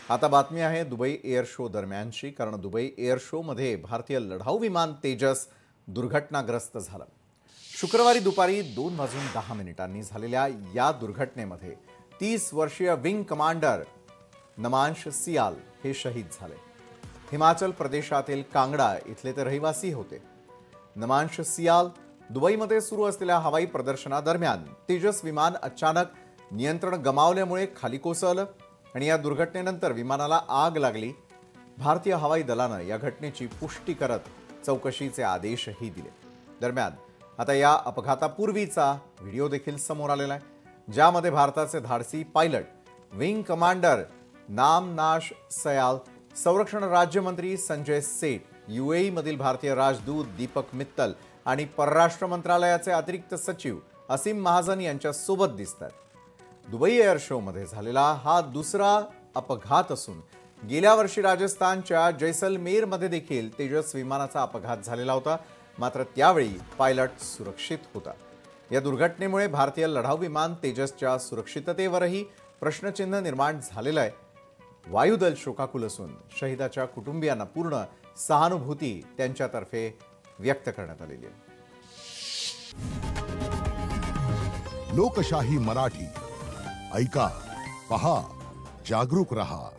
आता बातमी आहे दुबई एअर शो दरम्यानची, कारण दुबई एअर शो मध्ये भारतीय लढाऊ विमान तेजस दुर्घटनाग्रस्त झालं। शुक्रवारी दुपारी 2:10 झालेल्या या दुर्घटनेमध्ये 30 वर्षीय विंग कमांडर नमांश सियाल हे शहीद झाले। हिमाचल प्रदेशातील कांगडा इथले ते रहिवासी होते। नमांश सियाल दुबईमध्ये सुरू असलेल्या हवाई प्रदर्शनादरम्यान तेजस विमान अचानक नियंत्रण गमावल्यामुळे खाली कोसळलं आणि या दुर्घटनेनंतर विमानाला आग लागली। भारतीय हवाई दलाने या घटनेची पुष्टी करत चौकशीचे आदेशही दिले। दरम्यान आता या अपघातापूर्वीचा व्हिडिओ देखील समोर आलेला आहे, ज्यामध्ये भारताचे धाडसी पायलट विंग कमांडर नामनाश सयाल, संरक्षण राज्यमंत्री संजय सेठ, यूएई मधील भारतीय राजदूत दीपक मित्तल आणि परराष्ट्र मंत्रालयाचे अतिरिक्त सचिव असीम महाजन यांच्या सोबत दिसतात। दुबई एअर शो मध्ये झालेला हा दुसरा अपघात असून गेल्या वर्षी राजस्थानच्या जैसलमेर मध्ये देखील तेजस विमानाचा अपघात झालेला होता, मात्र त्यावेळी पायलट सुरक्षित होता। या दुर्घटनेमुळे भारतीय लढाऊ विमान तेजसच्या सुरक्षिततेवरही प्रश्नचिन्ह निर्माण झालेलं आहे। वायुदल शोकाकुल असून शहीदाच्या कुटुंबियांना पूर्ण सहानुभूती त्यांच्यातर्फे व्यक्त करण्यात आलेली आहे। लोकशाही मराठी ऐका, पहा, जागरूक रहा।